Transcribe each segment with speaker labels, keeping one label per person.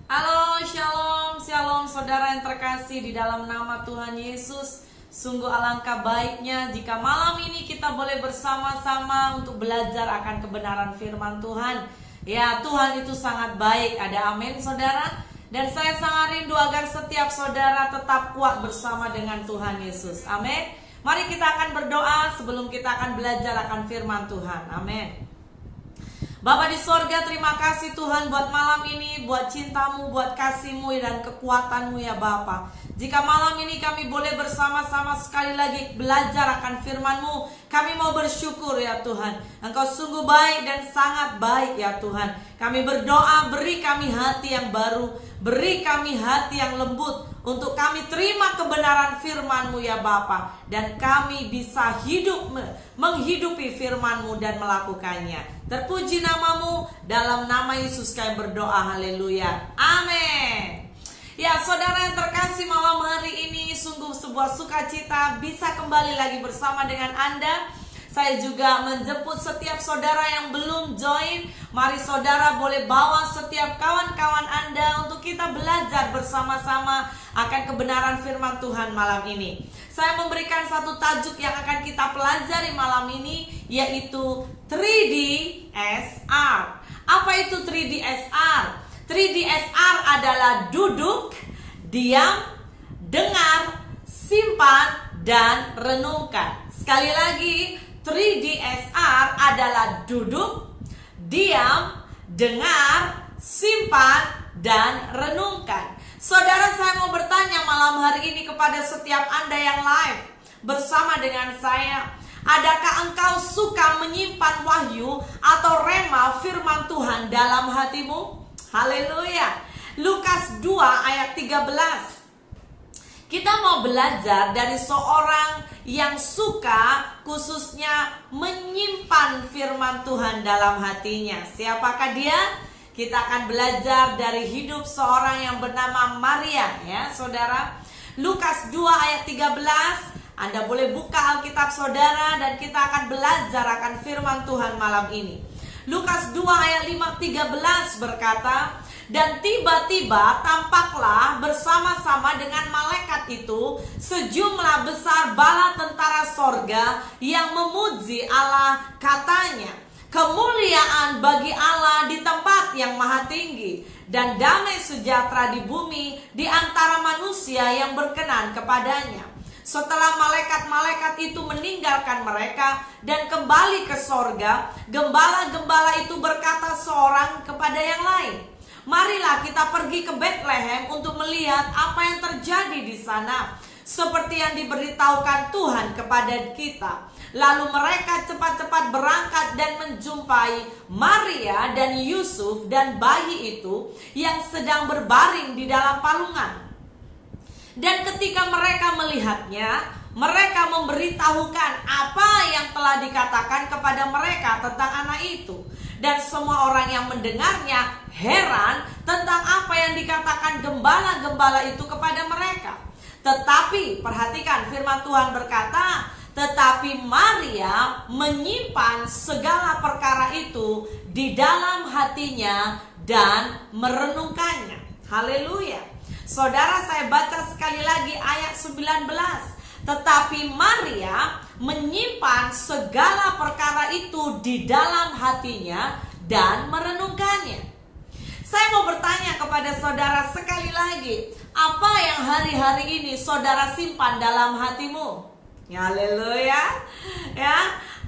Speaker 1: Halo, shalom, shalom saudara yang terkasih di dalam nama Tuhan Yesus. Sungguh alangkah baiknya jika malam ini kita boleh bersama-sama untuk belajar akan kebenaran firman Tuhan. Ya, Tuhan itu sangat baik, ada amin saudara. Dan saya sangat rindu agar setiap saudara tetap kuat bersama dengan Tuhan Yesus, amin. Mari kita akan berdoa sebelum kita akan belajar akan firman Tuhan, amin. Bapa di sorga, terima kasih Tuhan buat malam ini, buat cintamu, buat kasihmu dan kekuatanmu ya Bapa. Jika malam ini kami boleh bersama-sama sekali lagi belajar akan firman-Mu, kami mau bersyukur ya Tuhan. Engkau sungguh baik dan sangat baik ya Tuhan. Kami berdoa, beri kami hati yang baru, beri kami hati yang lembut, untuk kami terima kebenaran firman-Mu ya Bapa, dan kami bisa hidup menghidupi firman-Mu dan melakukannya. Terpuji namamu, dalam nama Yesus kami berdoa, haleluya, amin. Ya saudara yang terkasih, malam hari ini sungguh sebuah sukacita bisa kembali lagi bersama dengan Anda. Saya juga menjemput setiap saudara yang belum join. Mari saudara boleh bawa setiap kawan-kawan Anda untuk kita belajar bersama-sama akan kebenaran firman Tuhan malam ini. Saya memberikan satu tajuk yang akan kita pelajari malam ini, yaitu 3DSR. Apa itu 3DSR? 3DSR adalah duduk, diam, dengar, simpan, dan renungkan. Sekali lagi, 3DSR adalah duduk, diam, dengar, simpan, dan renungkan. Saudara, saya mau bertanya malam hari ini kepada setiap Anda yang live bersama dengan saya. Adakah engkau suka menyimpan wahyu atau rema firman Tuhan dalam hatimu? Haleluya. Lukas 2 ayat 13. Kita mau belajar dari seorang yang suka khususnya menyimpan firman Tuhan dalam hatinya. Siapakah dia? Kita akan belajar dari hidup seorang yang bernama Maria ya saudara. Lukas 2 ayat 13. Anda boleh buka Alkitab saudara dan kita akan belajar akan firman Tuhan malam ini. Lukas 2 ayat 13 berkata, dan tiba-tiba tampaklah bersama-sama dengan malaikat itu sejumlah besar bala tentara sorga yang memuji Allah, katanya, kemuliaan bagi Allah di tempat yang maha tinggi, dan damai sejahtera di bumi di antara manusia yang berkenan kepadanya. Setelah malaikat-malaikat itu meninggalkan mereka dan kembali ke sorga, gembala-gembala itu berkata seorang kepada yang lain, marilah kita pergi ke Betlehem untuk melihat apa yang terjadi di sana, seperti yang diberitahukan Tuhan kepada kita. Lalu mereka cepat-cepat berangkat dan menjumpai Maria dan Yusuf dan bayi itu yang sedang berbaring di dalam palungan. Dan ketika mereka melihatnya, mereka memberitahukan apa yang telah dikatakan kepada mereka tentang anak itu. Dan semua orang yang mendengarnya heran tentang apa yang dikatakan gembala-gembala itu kepada mereka. Tetapi perhatikan, firman Tuhan berkata, tetapi Maria menyimpan segala perkara itu di dalam hatinya dan merenungkannya. Haleluya. Saudara, saya baca sekali lagi ayat 19. Tetapi Maria menyimpan segala perkara itu di dalam hatinya dan merenungkannya. Saya mau bertanya kepada saudara sekali lagi, apa yang hari-hari ini saudara simpan dalam hatimu? Haleluya. Ya,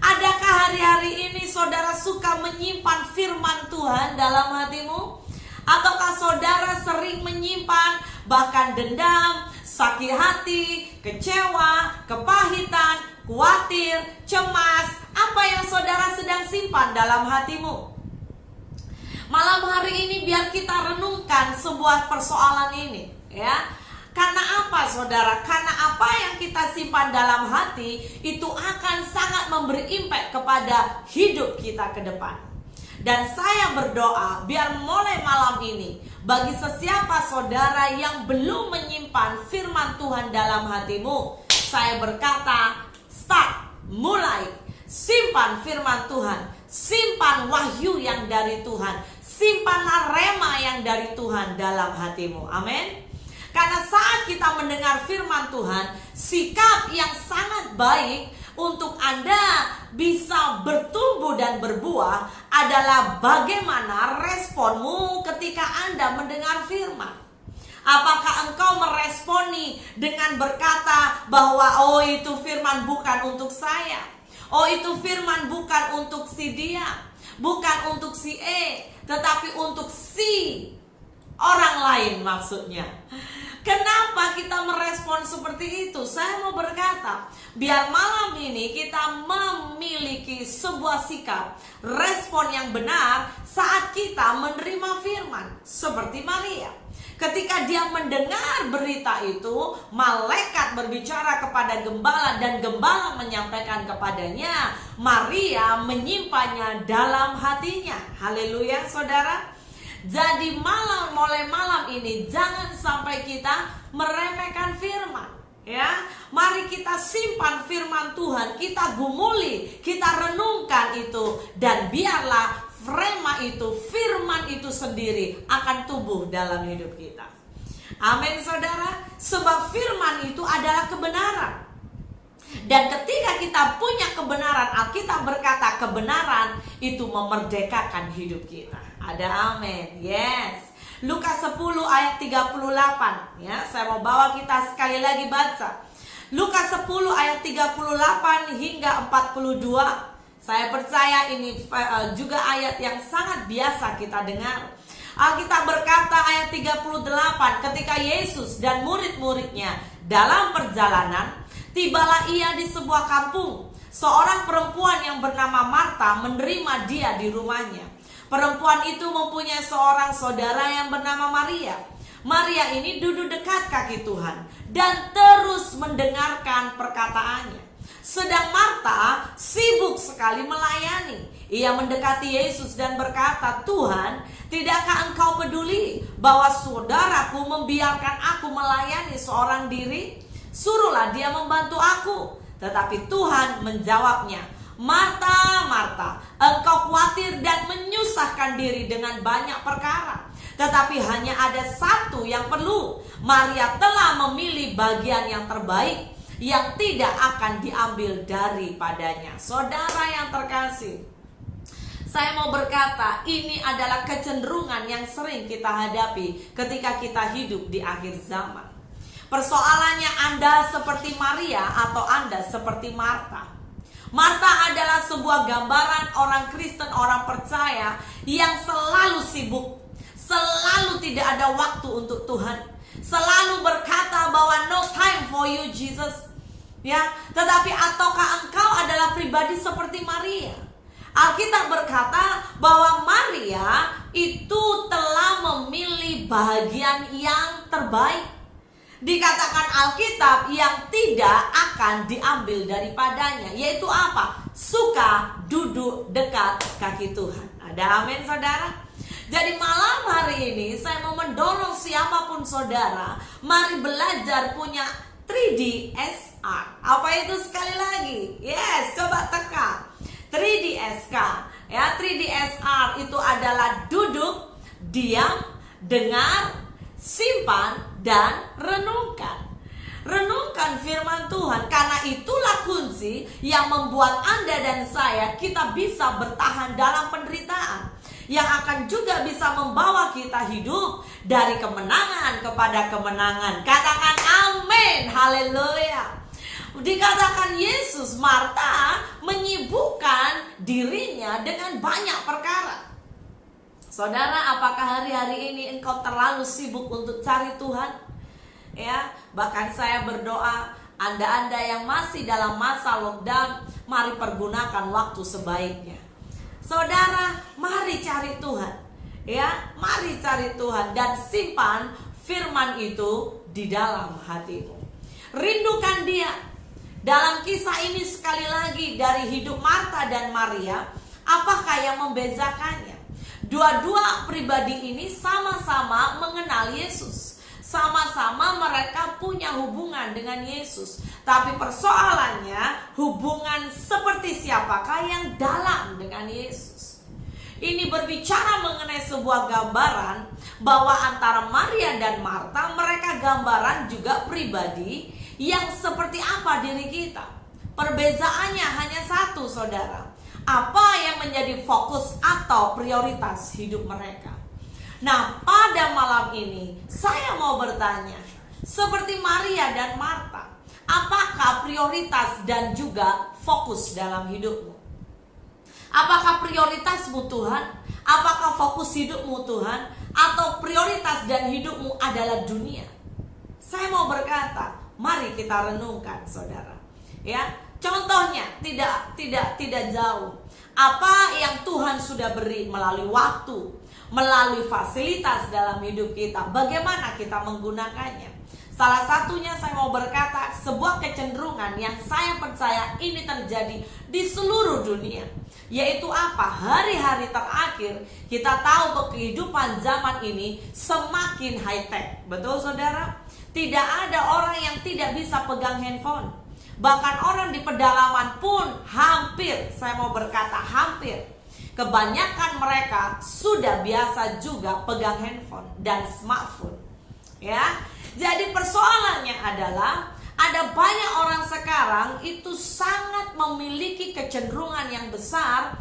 Speaker 1: adakah hari-hari ini saudara suka menyimpan firman Tuhan dalam hatimu? Ataukah saudara sering menyimpan bahkan dendam, sakit hati, kecewa, kepahitan, khawatir, cemas? Apa yang saudara sedang simpan dalam hatimu? Malam hari ini biar kita renungkan sebuah persoalan ini ya. Karena apa saudara? Karena apa yang kita simpan dalam hati itu akan sangat memberi impact kepada hidup kita ke depan. Dan saya berdoa biar mulai malam ini, bagi sesiapa saudara yang belum menyimpan firman Tuhan dalam hatimu, saya berkata, start, mulai, simpan firman Tuhan, simpan wahyu yang dari Tuhan, simpanlah rema yang dari Tuhan dalam hatimu. Amin. Karena saat kita mendengar firman Tuhan, sikap yang sangat baik untuk Anda bisa bertumbuh dan berbuah adalah bagaimana responmu ketika Anda mendengar firman. Apakah engkau meresponi dengan berkata bahwa oh itu firman bukan untuk saya, oh itu firman bukan untuk si dia, bukan untuk si E, tetapi untuk si orang lain maksudnya. Kenapa kita merespon seperti itu? Saya mau berkata, biar malam ini kita memiliki sebuah sikap respon yang benar saat kita menerima firman. Seperti Maria, ketika dia mendengar berita itu, malaikat berbicara kepada gembala dan gembala menyampaikan kepadanya, Maria menyimpannya dalam hatinya. Haleluya saudara. Jadi mulai malam ini jangan sampai kita meremehkan firman, ya. Mari kita simpan firman Tuhan, kita gumuli, kita renungkan itu, dan biarlah rema itu, firman itu sendiri akan tumbuh dalam hidup kita. Amin saudara. Sebab firman itu adalah kebenaran. Dan ketika kita punya kebenaran, Alkitab berkata kebenaran itu memerdekakan hidup kita. Ada amin. Yes. Lukas 10 ayat 38, ya. Saya mau bawa kita sekali lagi baca. Lukas 10 ayat 38 hingga 42. Saya percaya ini juga ayat yang sangat biasa kita dengar. Alkitab berkata ayat 38, ketika Yesus dan murid-muridnya dalam perjalanan, tibalah ia di sebuah kampung. Seorang perempuan yang bernama Marta menerima dia di rumahnya. Perempuan itu mempunyai seorang saudara yang bernama Maria. Maria ini duduk dekat kaki Tuhan dan terus mendengarkan perkataannya. Sedang Marta sibuk sekali melayani. Ia mendekati Yesus dan berkata, Tuhan, tidakkah engkau peduli bahwa saudaraku membiarkan aku melayani seorang diri? Suruhlah dia membantu aku. Tetapi Tuhan menjawabnya, Marta, Marta, engkau khawatir dan menyusahkan diri dengan banyak perkara. Tetapi hanya ada satu yang perlu. Maria telah memilih bagian yang terbaik, yang tidak akan diambil daripadanya. Saudara yang terkasih, saya mau berkata, ini adalah kecenderungan yang sering kita hadapi ketika kita hidup di akhir zaman. Persoalannya Anda seperti Maria atau Anda seperti Marta. Marta adalah sebuah gambaran orang Kristen, orang percaya yang selalu sibuk, selalu tidak ada waktu untuk Tuhan, selalu berkata bahwa no time for you Jesus, ya. Tetapi ataukah engkau adalah pribadi seperti Maria? Alkitab berkata bahwa Maria itu telah memilih bagian yang terbaik. Dikatakan Alkitab yang tidak akan diambil daripadanya, yaitu apa? Suka duduk dekat kaki Tuhan. Ada amin saudara? Jadi malam hari ini saya mau mendorong siapapun saudara, mari belajar punya 3DSR. Apa itu sekali lagi? Yes, coba teka 3DSK. Ya, 3DSR itu adalah duduk, diam, dengar, simpan, dan renungkan. Renungkan firman Tuhan, karena itulah kunci yang membuat Anda dan saya kita bisa bertahan dalam penderitaan, yang akan juga bisa membawa kita hidup dari kemenangan kepada kemenangan. Katakan amin, haleluya. Dikatakan Yesus, Marta menyibukkan dirinya dengan banyak perkara. Saudara, apakah hari-hari ini engkau terlalu sibuk untuk cari Tuhan? Ya, bahkan saya berdoa, Anda-anda yang masih dalam masa lockdown, mari pergunakan waktu sebaiknya. Saudara, mari cari Tuhan. Ya, mari cari Tuhan dan simpan firman itu di dalam hatimu. Rindukan Dia. Dalam kisah ini sekali lagi dari hidup Marta dan Maria, apakah yang membedakannya? Dua-dua pribadi ini sama-sama mengenal Yesus. Sama-sama mereka punya hubungan dengan Yesus. Tapi persoalannya, hubungan seperti siapakah yang dalam dengan Yesus? ini berbicara mengenai sebuah gambaran bahwa antara Maria dan Marta, mereka gambaran juga pribadi yang seperti apa diri kita. Perbedaannya hanya satu, saudara. Apa yang menjadi fokus atau prioritas hidup mereka. Nah, pada malam ini saya mau bertanya, seperti Maria dan Marta, apakah prioritas dan juga fokus dalam hidupmu? Apakah prioritasmu Tuhan? Apakah fokus hidupmu Tuhan? Atau prioritas dan hidupmu adalah dunia? Saya mau berkata, mari kita renungkan, saudara. Ya, contohnya tidak jauh. Apa yang Tuhan sudah beri melalui waktu, melalui fasilitas dalam hidup kita, bagaimana kita menggunakannya? Salah satunya saya mau berkata sebuah kecenderungan yang saya percaya ini terjadi di seluruh dunia. Yaitu apa? Hari-hari terakhir kita tahu bahwa kehidupan zaman ini semakin high-tech. Betul saudara? Tidak ada orang yang tidak bisa pegang handphone. Bahkan orang di pedalaman pun hampir, saya mau berkata hampir, kebanyakan mereka sudah biasa juga pegang handphone dan smartphone. Ya, jadi persoalannya adalah ada banyak orang sekarang itu sangat memiliki kecenderungan yang besar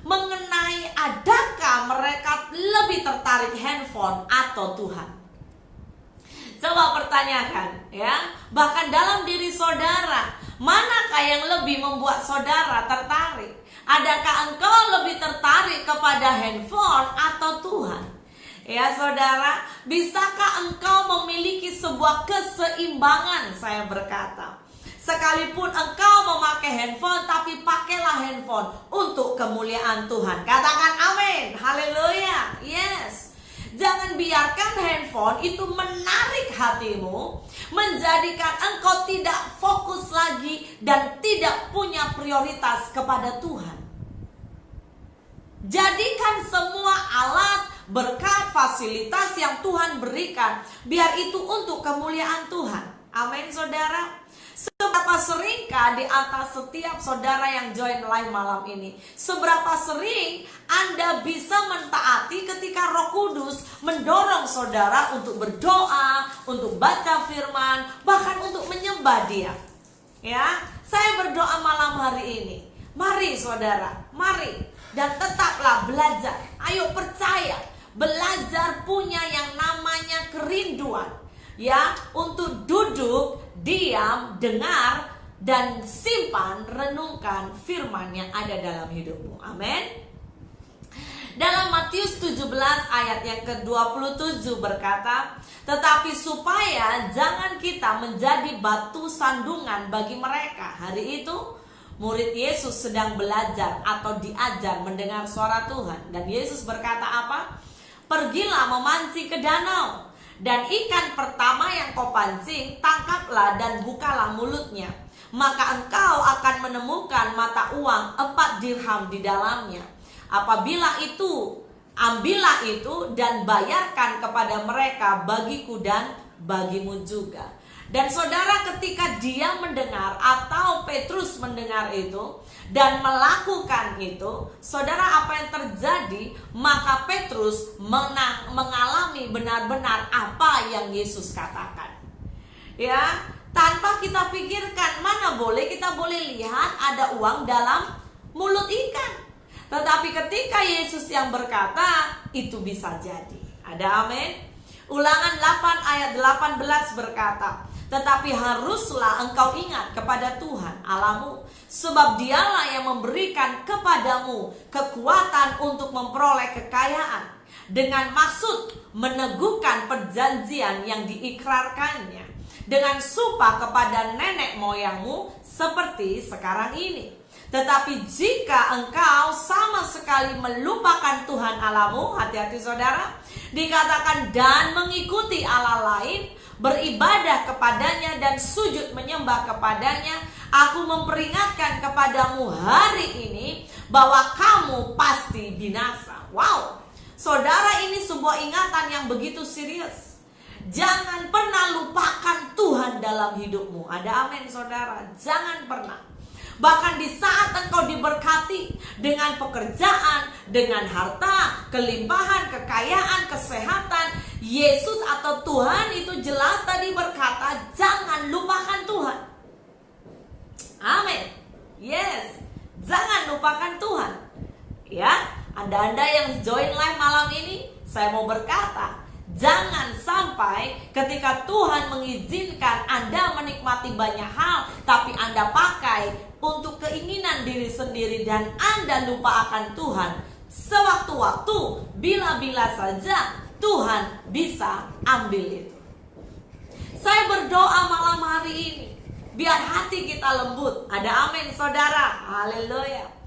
Speaker 1: mengenai adakah mereka lebih tertarik handphone atau Tuhan. Coba pertanyakan, ya, bahkan dalam diri saudara, manakah yang lebih membuat saudara tertarik? Adakah engkau lebih tertarik kepada handphone atau Tuhan? Ya saudara, bisakah engkau memiliki sebuah keseimbangan? Saya berkata, sekalipun engkau memakai handphone, tapi pakailah handphone untuk kemuliaan Tuhan. Katakan amin, haleluya, yes. Jangan biarkan handphone itu menarik hatimu, menjadikan engkau tidak fokus lagi dan tidak punya prioritas kepada Tuhan. Jadikan semua alat, berkat, fasilitas yang Tuhan berikan, biar itu untuk kemuliaan Tuhan. Amin saudara. Seberapa seringkah di atas setiap saudara yang join live malam ini, seberapa sering Anda bisa mentaati ketika Roh Kudus mendorong saudara untuk berdoa, untuk baca firman, bahkan untuk menyembah Dia. Ya, saya berdoa malam hari ini. Mari saudara, mari dan tetaplah belajar. Ayo percaya, belajar punya yang namanya kerinduan, ya, untuk duduk, diam, dengar, dan simpan, renungkan firman yang ada dalam hidupmu. Amin. Dalam Matius 17 ayat yang ke-27 berkata, tetapi supaya jangan kita menjadi batu sandungan bagi mereka. Hari itu murid Yesus sedang belajar atau diajar mendengar suara Tuhan. Dan Yesus berkata apa? Pergilah memancing ke danau, dan ikan pertama yang kau pancing, tangkaplah dan bukalah mulutnya. Maka engkau akan menemukan mata uang 4 dirham di dalamnya. Apabila itu, ambillah itu dan bayarkan kepada mereka, bagiku dan bagimu juga. Dan saudara, ketika dia mendengar atau Petrus mendengar itu dan melakukan itu, saudara, apa yang terjadi? Maka Petrus mengalami benar-benar apa yang Yesus katakan. Ya, tanpa kita pikirkan, mana boleh kita boleh lihat ada uang dalam mulut ikan. Tetapi ketika Yesus yang berkata, itu bisa jadi. Ada amin? Ulangan 8 ayat 18 berkata, tetapi haruslah engkau ingat kepada Tuhan Allahmu, sebab Dialah yang memberikan kepadamu kekuatan untuk memperoleh kekayaan, dengan maksud meneguhkan perjanjian yang diikrarkannya, dengan sumpah kepada nenek moyangmu seperti sekarang ini. Tetapi jika engkau sama sekali melupakan Tuhan Allahmu, hati-hati saudara, dikatakan dan mengikuti Allah lain, beribadah kepadanya dan sujud menyembah kepadanya, aku memperingatkan kepadamu hari ini bahwa kamu pasti binasa. Wow, saudara, ini sebuah ingatan yang begitu serius. Jangan pernah lupakan Tuhan dalam hidupmu. Ada amin saudara, jangan pernah. Bahkan di saat engkau diberkati dengan pekerjaan, dengan harta, kelimpahan, kekayaan, kesehatan, Yesus atau Tuhan itu jelas tadi berkata, jangan lupakan Tuhan. Amin. Yes, jangan lupakan Tuhan. Ya, Anda-anda yang join live malam ini, saya mau berkata, jangan sampai ketika Tuhan mengizinkan Anda menikmati banyak hal, tapi Anda pakai untuk keinginan diri sendiri dan Anda lupa akan Tuhan. Sewaktu-waktu, bila-bila saja Tuhan bisa ambil itu. Saya berdoa malam hari ini, biar hati kita lembut. Ada amin saudara, haleluya.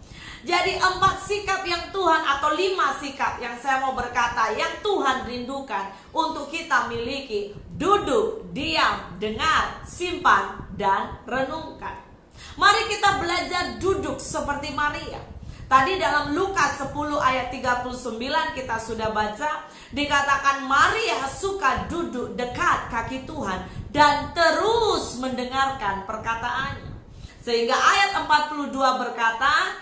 Speaker 1: Jadi 4 sikap yang Tuhan atau 5 sikap yang saya mau berkata yang Tuhan rindukan untuk kita miliki. Duduk, diam, dengar, simpan, dan renungkan. Mari kita belajar duduk seperti Maria. Tadi dalam Lukas 10 ayat 39 kita sudah baca, dikatakan Maria suka duduk dekat kaki Tuhan dan terus mendengarkan perkataannya. Sehingga ayat 42 berkata,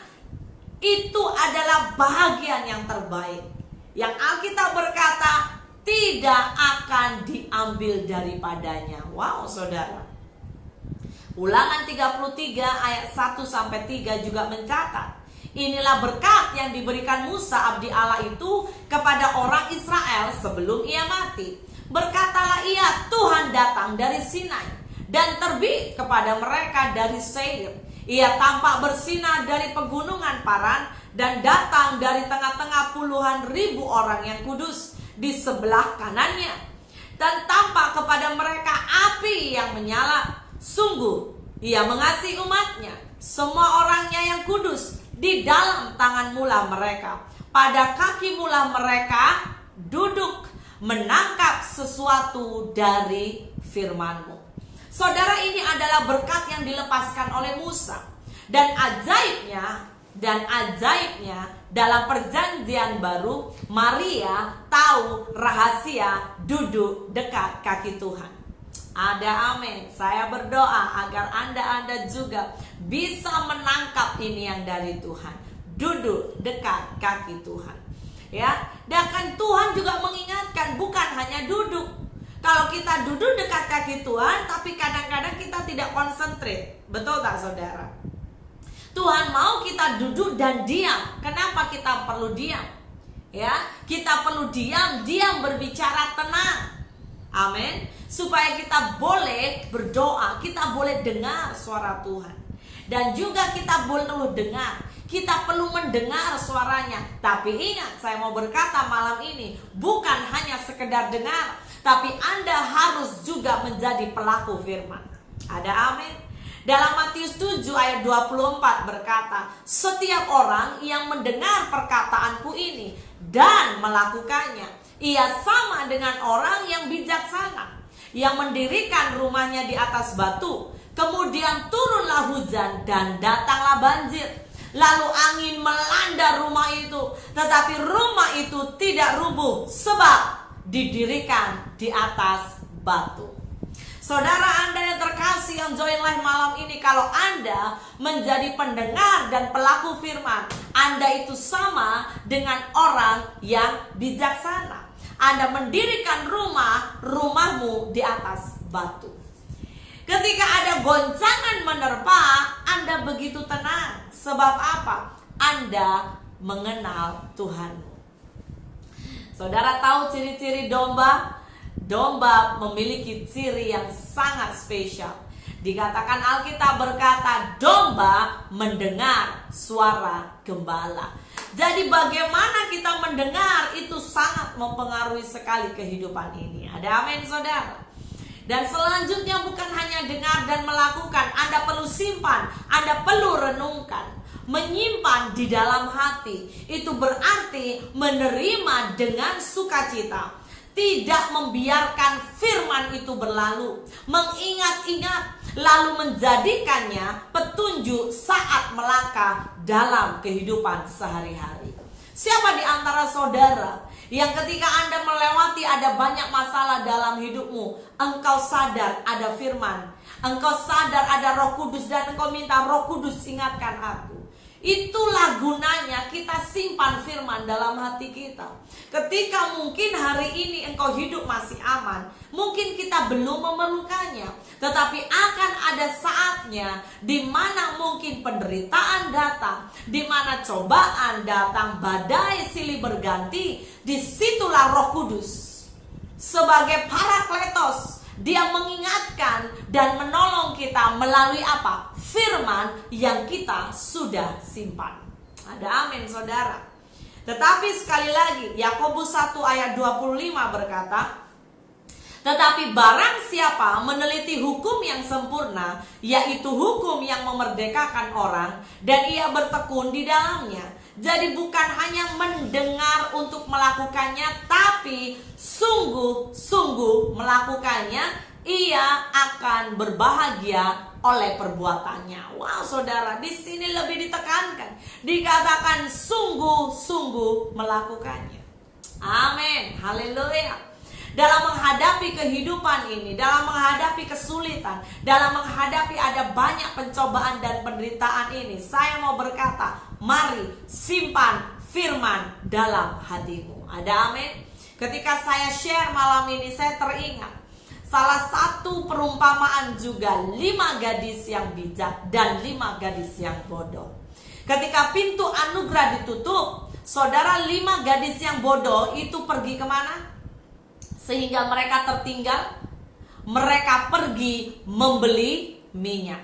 Speaker 1: itu adalah bahagian yang terbaik yang Alkitab berkata tidak akan diambil daripadanya. Wow saudara. Ulangan 33 ayat 1-3 juga mencatat, inilah berkat yang diberikan Musa abdi Allah itu kepada orang Israel sebelum ia mati. Berkatalah ia, Tuhan datang dari Sinai dan terbit kepada mereka dari Seir. Ia tampak bersinar dari pegunungan Paran dan datang dari tengah-tengah puluhan ribu orang yang kudus di sebelah kanannya. Dan tampak kepada mereka api yang menyala. Sungguh, ia mengasihi umatnya, semua orangnya yang kudus, di dalam tangan mula mereka. Pada kaki mula mereka duduk menangkap sesuatu dari firman-Mu. Saudara, ini adalah berkat yang dilepaskan oleh Musa. Dan ajaibnya dalam perjanjian baru, Maria tahu rahasia duduk dekat kaki Tuhan. Ada amin. Saya berdoa agar Anda juga bisa menangkap ini yang dari Tuhan. Duduk dekat kaki Tuhan. Ya, dan Tuhan juga mengingatkan bukan hanya duduk. Kalau kita duduk dekat kaki Tuhan, tapi kadang-kadang kita tidak konsentrate. Betul tak saudara? Tuhan mau kita duduk dan diam. Kenapa kita perlu diam? Ya, kita perlu diam berbicara tenang. Amin. Supaya kita boleh berdoa, kita boleh dengar suara Tuhan. Dan juga kita perlu dengar, kita perlu mendengar suaranya. Tapi ingat, saya mau berkata malam ini, bukan hanya sekedar dengar, tapi Anda harus juga menjadi pelaku firman. Ada amin. Dalam Matius 7 ayat 24 berkata, setiap orang yang mendengar perkataanku ini dan melakukannya, ia sama dengan orang yang bijaksana, yang mendirikan rumahnya di atas batu. Kemudian turunlah hujan dan datanglah banjir. Lalu angin melanda rumah itu, tetapi rumah itu tidak rubuh sebab didirikan di atas batu. Saudara Anda yang terkasih yang join live malam ini, kalau Anda menjadi pendengar dan pelaku firman, Anda itu sama dengan orang yang bijaksana. Anda mendirikan rumahmu di atas batu. Ketika ada goncangan menerpa, Anda begitu tenang. Sebab apa? Anda mengenal Tuhanmu. Saudara tahu ciri-ciri domba? Domba memiliki ciri yang sangat spesial. Dikatakan Alkitab berkata, domba mendengar suara gembala. Jadi bagaimana kita mendengar itu sangat mempengaruhi sekali kehidupan ini. Ada amin saudara. Dan selanjutnya bukan hanya dengar dan melakukan, Anda perlu simpan, Anda perlu renungkan. Menyimpan di dalam hati, itu berarti menerima dengan sukacita. Tidak membiarkan firman itu berlalu, mengingat-ingat, lalu menjadikannya petunjuk saat melangkah dalam kehidupan sehari-hari. Siapa di antara saudara Yang ketika Anda melewati ada banyak masalah dalam hidupmu, engkau sadar ada firman, engkau sadar ada Roh Kudus, dan engkau minta, Roh Kudus ingatkan aku. Itulah gunanya kita simpan firman dalam hati kita. Ketika mungkin hari ini engkau hidup masih aman, mungkin kita belum memerlukannya, tetapi akan ada saatnya di mana mungkin penderitaan datang, di mana cobaan datang, badai silih berganti. Disitulah Roh Kudus sebagai Parakletos, Dia mengingatkan dan menolong kita melalui apa? Firman yang kita sudah simpan. Ada amin, saudara. Tetapi sekali lagi, Yakobus 1 ayat 25 berkata, tetapi barang siapa meneliti hukum yang sempurna, yaitu hukum yang memerdekakan orang, dan ia bertekun di dalamnya. Jadi bukan hanya mendengar untuk melakukannya, tapi sungguh-sungguh melakukannya, ia akan berbahagia oleh perbuatannya. Wow, saudara, di sini lebih ditekankan, dikatakan sungguh-sungguh melakukannya. Amin, haleluya. Dalam menghadapi kehidupan ini, dalam menghadapi kesulitan, dalam menghadapi ada banyak pencobaan dan penderitaan ini, saya mau berkata, mari simpan firman dalam hatimu. Ada amin? Ketika saya share malam ini, saya teringat salah satu perumpamaan juga, 5 gadis yang bijak dan 5 gadis yang bodoh. Ketika pintu anugerah ditutup, saudara, 5 gadis yang bodoh itu pergi kemana? Sehingga mereka tertinggal. Mereka pergi membeli minyak.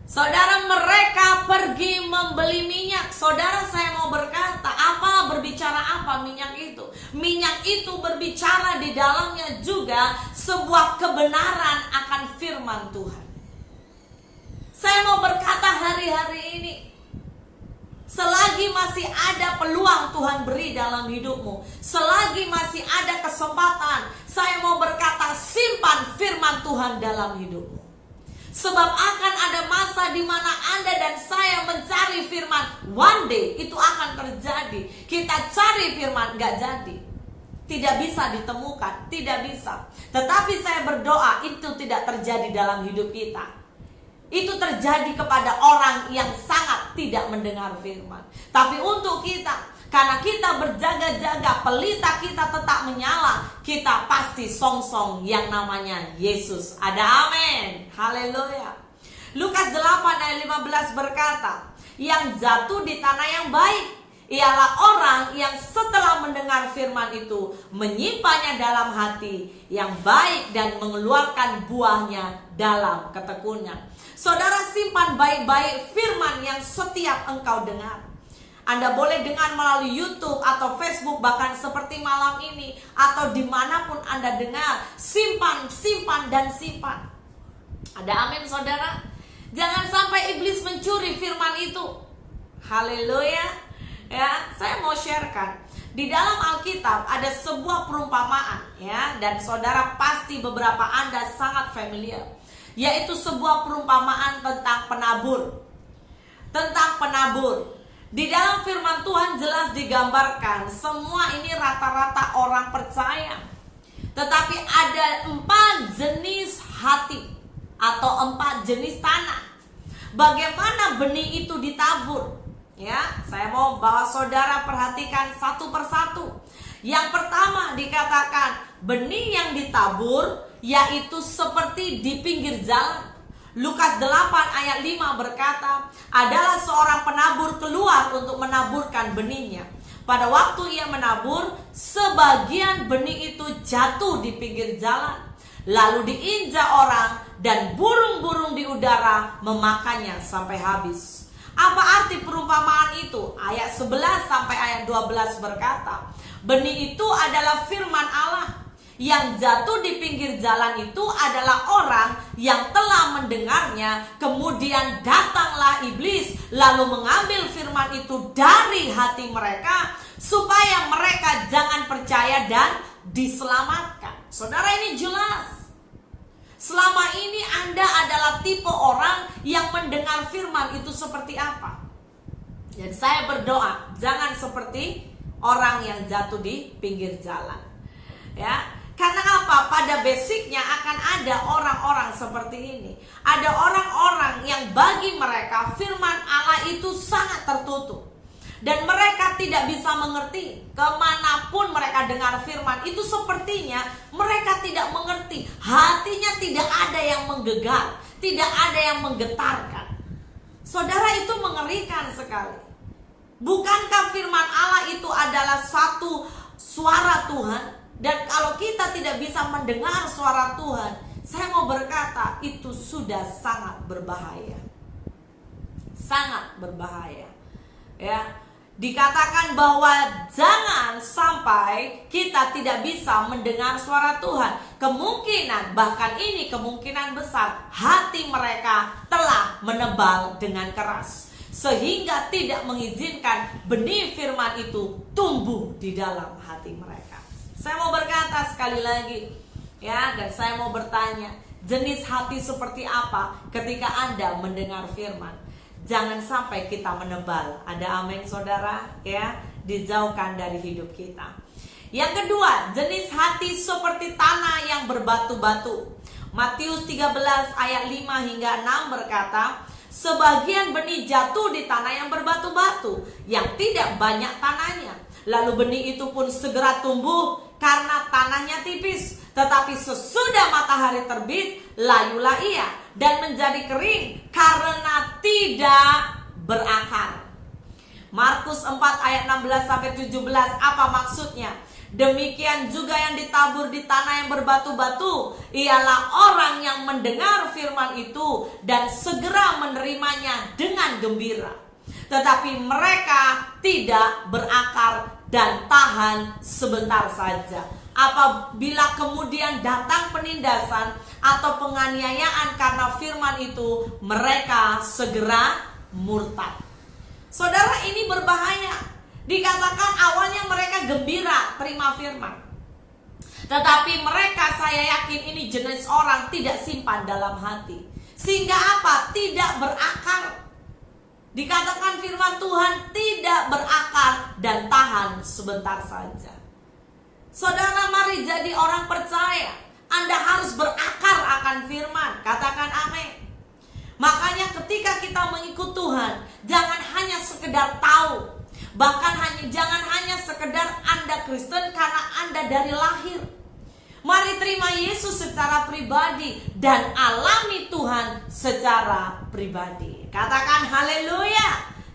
Speaker 1: Saudara, mereka pergi membeli minyak. Saudara, saya mau berkata, berbicara apa minyak itu? Minyak itu berbicara di dalamnya juga sebuah kebenaran akan firman Tuhan. Saya mau berkata hari-hari ini, selagi masih ada peluang Tuhan beri dalam hidupmu, selagi masih ada kesempatan, saya mau berkata, simpan firman Tuhan dalam hidupmu. Sebab akan ada masa di mana Anda dan saya mencari firman. One day itu akan terjadi. Kita cari firman, gak jadi. Tidak bisa ditemukan, tidak bisa. Tetapi saya berdoa itu tidak terjadi dalam hidup kita. Itu terjadi kepada orang yang sangat tidak mendengar firman. Tapi untuk kita, karena kita berjaga-jaga, pelita kita tetap menyala, kita pasti songsong yang namanya Yesus. Ada amin, haleluya. Lukas 8 ayat 15 berkata, yang jatuh di tanah yang baik ialah orang yang setelah mendengar firman itu menyimpannya dalam hati yang baik dan mengeluarkan buahnya dalam ketekunan. Saudara, simpan baik-baik firman yang setiap engkau dengar. Anda boleh dengar melalui YouTube atau Facebook, bahkan seperti malam ini, atau dimanapun Anda dengar. Simpan, simpan, dan simpan. Ada amin, saudara? Jangan sampai iblis mencuri firman itu. Haleluya. Ya, saya mau sharekan. Di dalam Alkitab ada sebuah perumpamaan, ya, dan saudara pasti beberapa Anda sangat familiar. Yaitu sebuah perumpamaan tentang penabur. Tentang penabur. Di dalam firman Tuhan jelas digambarkan semua ini rata-rata orang percaya. Tetapi ada 4 jenis hati atau 4 jenis tanah. Bagaimana benih itu ditabur? Ya, saya mau bawa saudara perhatikan satu persatu. Yang pertama dikatakan benih yang ditabur yaitu seperti di pinggir jalan. Lukas 8 ayat 5 berkata, adalah seorang penabur keluar untuk menaburkan benihnya. Pada waktu ia menabur, sebagian benih itu jatuh di pinggir jalan, lalu diinjak orang dan burung-burung di udara memakannya sampai habis. Apa arti perumpamaan itu? Ayat 11 sampai ayat 12 berkata, benih itu adalah firman Allah. Yang jatuh di pinggir jalan itu adalah orang yang telah mendengarnya, kemudian datanglah iblis lalu mengambil firman itu dari hati mereka supaya mereka jangan percaya dan diselamatkan. Saudara, ini jelas. Selama ini Anda adalah tipe orang yang mendengar firman itu seperti apa? Dan saya berdoa, jangan seperti orang yang jatuh di pinggir jalan. Ya, karena apa? Pada basicnya akan ada orang-orang seperti ini. Ada orang-orang yang bagi mereka firman Allah itu sangat tertutup. Dan mereka tidak bisa mengerti. Kemanapun mereka dengar firman itu, sepertinya mereka tidak mengerti. Hatinya tidak ada yang menggegar, tidak ada yang menggetarkan. Saudara, itu mengerikan sekali. Bukankah firman Allah itu adalah satu suara Tuhan? Dan kalau kita tidak bisa mendengar suara Tuhan, saya mau berkata itu sudah sangat berbahaya. Sangat berbahaya. Ya, dikatakan bahwa jangan sampai kita tidak bisa mendengar suara Tuhan. Kemungkinan, bahkan ini kemungkinan besar, hati mereka telah menebal dengan keras, sehingga tidak mengizinkan benih firman itu tumbuh di dalam hati mereka. Saya mau berkata sekali lagi, ya, dan saya mau bertanya, jenis hati seperti apa ketika Anda mendengar firman? Jangan sampai kita menebal. Ada amin, saudara? Ya, dijauhkan dari hidup kita. Yang kedua, jenis hati seperti tanah yang berbatu-batu. Matius 13 ayat 5 hingga 6 berkata, sebagian benih jatuh di tanah yang berbatu-batu, yang tidak banyak tanahnya. Lalu benih itu pun segera tumbuh karena tanahnya tipis. Tetapi sesudah matahari terbit, layulah ia dan menjadi kering karena tidak berakar. Markus 4 ayat 16-17, apa maksudnya? Demikian juga yang ditabur di tanah yang berbatu-batu, ialah orang yang mendengar firman itu dan segera menerimanya dengan gembira. Tetapi mereka tidak berakar dan tahan sebentar saja. Apabila kemudian datang penindasan atau penganiayaan karena firman itu, mereka segera murtad. Saudara, ini berbahaya. Dikatakan awalnya mereka gembira terima firman, tetapi mereka, saya yakin ini jenis orang tidak simpan dalam hati. Sehingga apa? Tidak berakar. Dikatakan firman Tuhan tidak berakar dan tahan sebentar saja. Saudara, mari jadi orang percaya. Anda harus berakar akan firman. Katakan amin. Makanya ketika kita mengikut Tuhan, jangan hanya sekedar tahu. Bahkan jangan hanya sekedar Anda Kristen karena Anda dari lahir. Mari terima Yesus secara pribadi dan alami Tuhan secara pribadi. Katakan haleluya.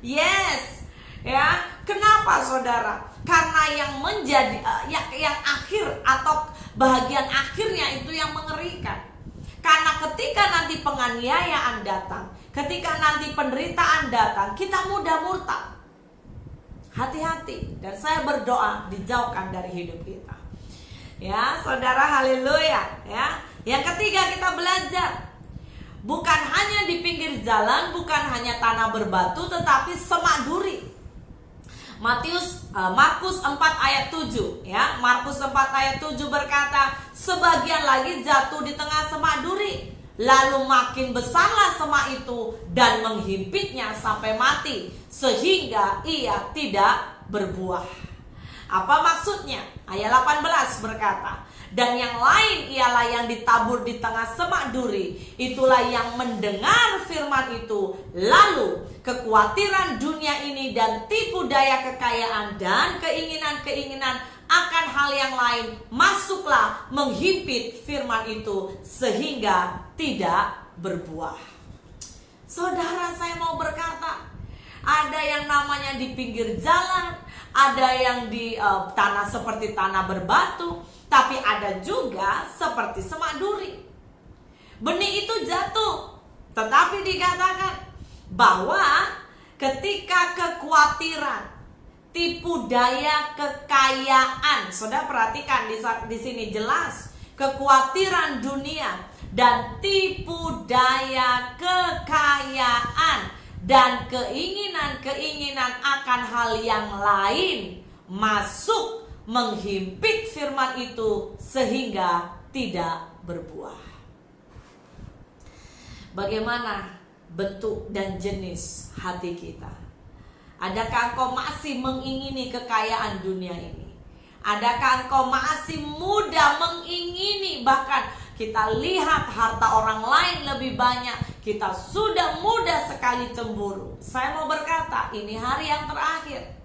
Speaker 1: Yes. Ya, kenapa saudara? Karena yang menjadi yang akhir atau bahagian akhirnya itu yang mengerikan. Karena ketika nanti penganiayaan datang, ketika nanti penderitaan datang, kita mudah murtad. Hati-hati, dan saya berdoa dijauhkan dari hidup kita. Ya, saudara, haleluya. Ya. Yang ketiga, kita belajar bukan hanya di pinggir jalan, bukan hanya tanah berbatu, tetapi semak duri. Markus 4 ayat 7, ya. Markus 4 ayat 7 berkata, sebagian lagi jatuh di tengah semak duri, lalu makin besarlah semak itu dan menghimpitnya sampai mati, sehingga ia tidak berbuah. Apa maksudnya? Ayat 18 berkata, dan yang lain ialah yang ditabur di tengah semak duri, itulah yang mendengar firman itu, lalu kekhawatiran dunia ini dan tipu daya kekayaan dan keinginan-keinginan akan hal yang lain masuklah menghimpit firman itu sehingga tidak berbuah. Saudara, saya mau berkata, ada yang namanya di pinggir jalan, ada yang di tanah seperti tanah berbatu, tapi ada juga seperti semak duri. Benih itu jatuh, tetapi dikatakan bahwa ketika kekhawatiran, tipu daya kekayaan, saudara perhatikan di sini jelas, kekhawatiran dunia dan tipu daya kekayaan dan keinginan-keinginan akan hal yang lain masuk menghimpit firman itu sehingga tidak berbuah. Bagaimana bentuk dan jenis hati kita? Adakah engkau masih mengingini kekayaan dunia ini? Adakah engkau masih muda mengingini, bahkan kita lihat harta orang lain lebih banyak, kita sudah mudah sekali cemburu. Saya mau berkata, ini hari yang terakhir.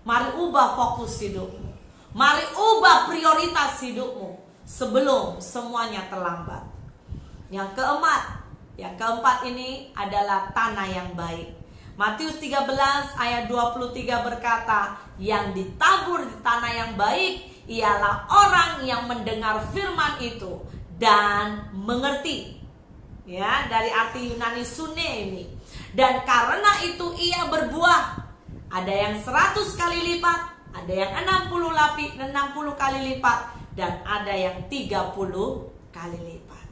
Speaker 1: Mari ubah fokus hidupmu. Mari ubah prioritas hidupmu sebelum semuanya terlambat. Yang keempat ini adalah tanah yang baik. Matius 13 ayat 23 berkata, yang ditabur di tanah yang baik ialah orang yang mendengar firman itu dan mengerti. Ya, dari arti Yunani sune ini. Dan karena itu ia berbuah. Ada yang 100 kali lipat, ada yang 60 kali lipat, dan ada yang 30 kali lipat.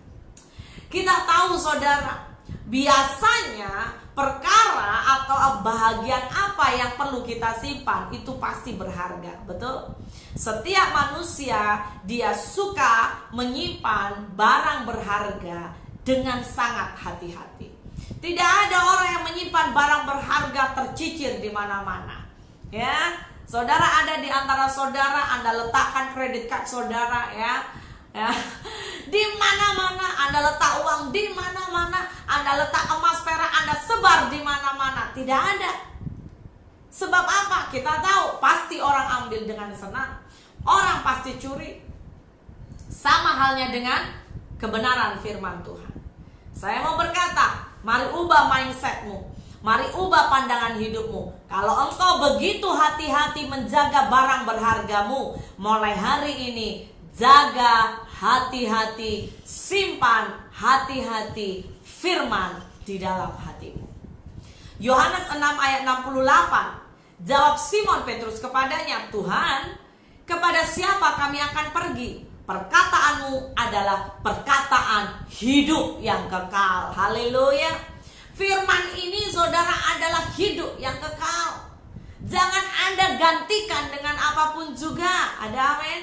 Speaker 1: Kita tahu saudara, biasanya perkara atau bahagian apa yang perlu kita simpan itu pasti berharga, betul? Setiap manusia dia suka menyimpan barang berharga dengan sangat hati-hati. Tidak ada orang yang menyimpan barang berharga tercicir di mana-mana. Ya, saudara, ada di antara saudara Anda letakkan kredit card saudara, ya. Di mana-mana Anda letak uang, di mana-mana Anda letak emas perak Anda sebar di mana-mana. Tidak ada. Sebab apa? Kita tahu pasti orang ambil dengan senang. Orang pasti curi. Sama halnya dengan kebenaran firman Tuhan. Saya mau berkata, mari ubah mindsetmu. Mari ubah pandangan hidupmu. Kalau engkau begitu hati-hati menjaga barang berhargamu, mulai hari ini jaga hati-hati, simpan hati-hati firman di dalam hatimu. Yohanes 6 ayat 68. Jawab Simon Petrus kepadanya, Tuhan, kepada siapa kami akan pergi? Perkataanmu adalah perkataan hidup yang kekal. Haleluya. Firman ini saudara adalah hidup yang kekal. Jangan Anda gantikan dengan apapun juga. Ada amin.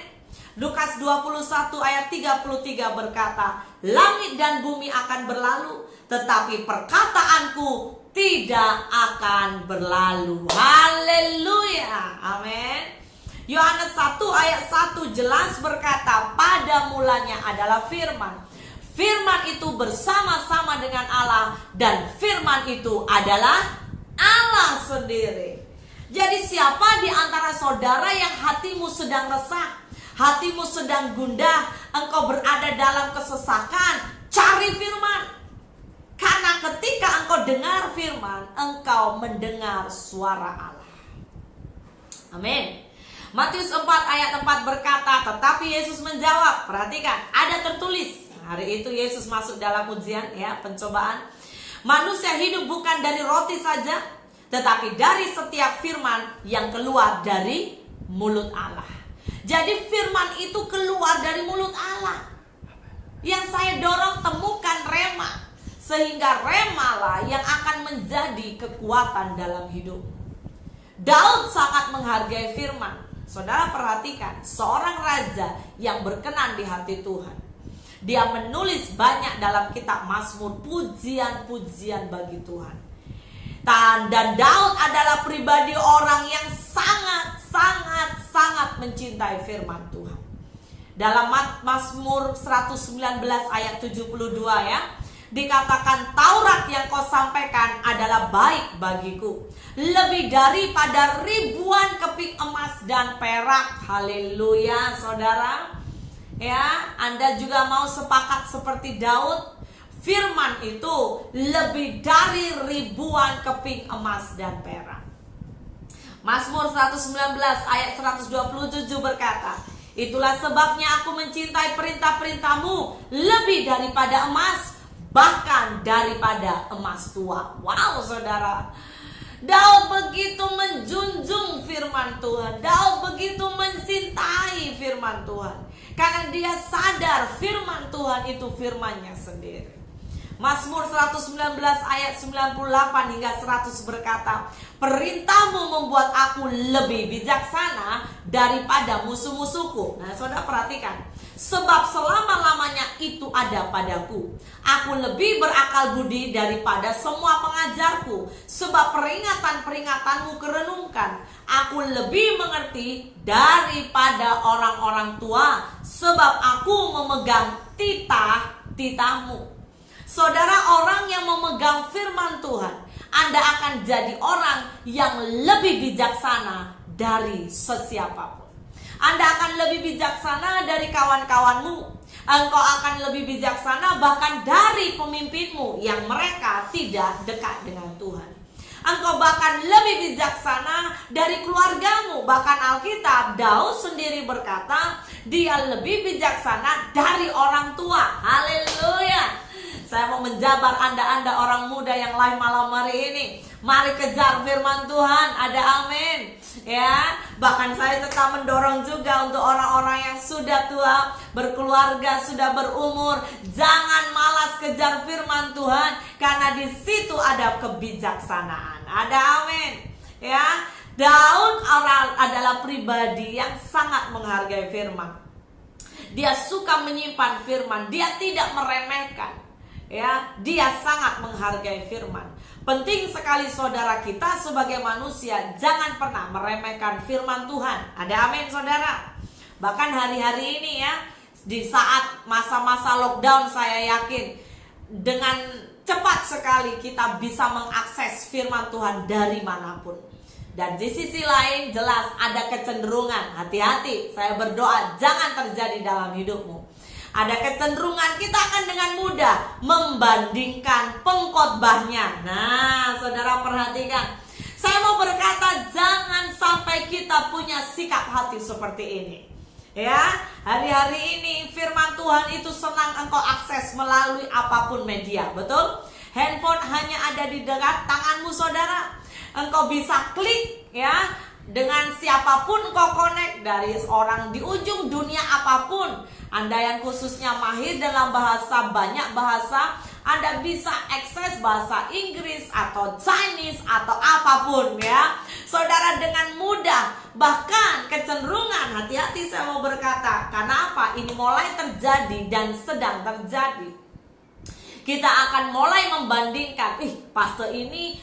Speaker 1: Lukas 21 ayat 33 berkata, langit dan bumi akan berlalu, tetapi perkataanku tidak akan berlalu. Haleluya. Amin. Yohanes 1 ayat 1 jelas berkata, pada mulanya adalah firman. Firman itu bersama-sama dengan Allah, dan firman itu adalah Allah sendiri. Jadi siapa di antara saudara yang hatimu sedang resah, hatimu sedang gundah, engkau berada dalam kesesakan, cari firman. Karena ketika engkau dengar firman, engkau mendengar suara Allah. Amin. Matius 4 ayat 4 berkata, tetapi Yesus menjawab, perhatikan, ada tertulis. Hari itu Yesus masuk dalam ujian, ya, pencobaan. Manusia hidup bukan dari roti saja, tetapi dari setiap firman yang keluar dari mulut Allah. Jadi firman itu keluar dari mulut Allah. Yang saya dorong, temukan rema, sehingga remalah yang akan menjadi kekuatan dalam hidup. Daud sangat menghargai firman. Saudara perhatikan, seorang raja yang berkenan di hati Tuhan. Dia menulis banyak dalam kitab Mazmur, pujian-pujian bagi Tuhan. Dan Daud adalah pribadi orang yang sangat mencintai firman Tuhan. Dalam Mazmur 119 ayat 72 ya, dikatakan Taurat yang kau sampaikan adalah baik bagiku, lebih daripada ribuan keping emas dan perak. Haleluya saudara. Ya, Anda juga mau sepakat seperti Daud? Firman itu lebih dari ribuan keping emas dan perak. Mazmur 119 ayat 127 berkata, itulah sebabnya aku mencintai perintah-perintahmu lebih daripada emas, bahkan daripada emas tua. Wow saudara, Daud begitu menjunjung firman Tuhan. Daud begitu mencintai firman Tuhan, karena dia sadar firman Tuhan itu firman-Nya sendiri. Mazmur 119 ayat 98 hingga 100 berkata, perintahmu membuat aku lebih bijaksana daripada musuh-musuhku. Nah saudara perhatikan, sebab selama-lamanya itu ada padaku. Aku lebih berakal budi daripada semua pengajarku, sebab peringatan-peringatanmu kurenungkan. Aku lebih mengerti daripada orang-orang tua, sebab aku memegang titah-titahmu. Saudara, orang yang memegang firman Tuhan, Anda akan jadi orang yang lebih bijaksana dari sesiapapun. Anda akan lebih bijaksana dari kawan-kawanmu. Engkau akan lebih bijaksana bahkan dari pemimpinmu yang mereka tidak dekat dengan Tuhan. Engkau bahkan lebih bijaksana dari keluargamu. Bahkan Alkitab, Daud sendiri berkata, dia lebih bijaksana dari orang tua. Haleluya. Saya mau menjabar Anda orang muda yang live malam hari ini. Mari kejar firman Tuhan. Ada amin. Ya, bahkan saya tetap mendorong juga untuk orang-orang yang sudah tua, berkeluarga, sudah berumur, jangan malas kejar firman Tuhan, karena di situ ada kebijaksanaan. Ada amin. Ya, Daud adalah pribadi yang sangat menghargai firman. Dia suka menyimpan firman, dia tidak meremehkan. Ya, dia sangat menghargai firman. Penting sekali saudara, kita sebagai manusia jangan pernah meremehkan firman Tuhan. Ada amin saudara. Bahkan hari-hari ini ya, di saat masa-masa lockdown, saya yakin dengan cepat sekali kita bisa mengakses firman Tuhan dari manapun. Dan di sisi lain jelas ada kecenderungan, hati-hati, saya berdoa jangan terjadi dalam hidupmu. Ada kecenderungan kita akan dengan mudah membandingkan pengkhotbahnya. Nah, saudara perhatikan. Saya mau berkata, jangan sampai kita punya sikap hati seperti ini. Ya, hari-hari ini firman Tuhan itu senang engkau akses melalui apapun media, betul? Handphone hanya ada di dekat tanganmu, saudara. Engkau bisa klik, ya, dengan siapapun kau connect, dari orang di ujung dunia apapun. Anda yang khususnya mahir dalam bahasa, banyak bahasa, Anda bisa akses bahasa Inggris atau Chinese atau apapun ya. Saudara, dengan mudah. Bahkan kecenderungan, hati-hati saya mau berkata, karena apa? Ini mulai terjadi dan sedang terjadi. Kita akan mulai membandingkan, pastor ini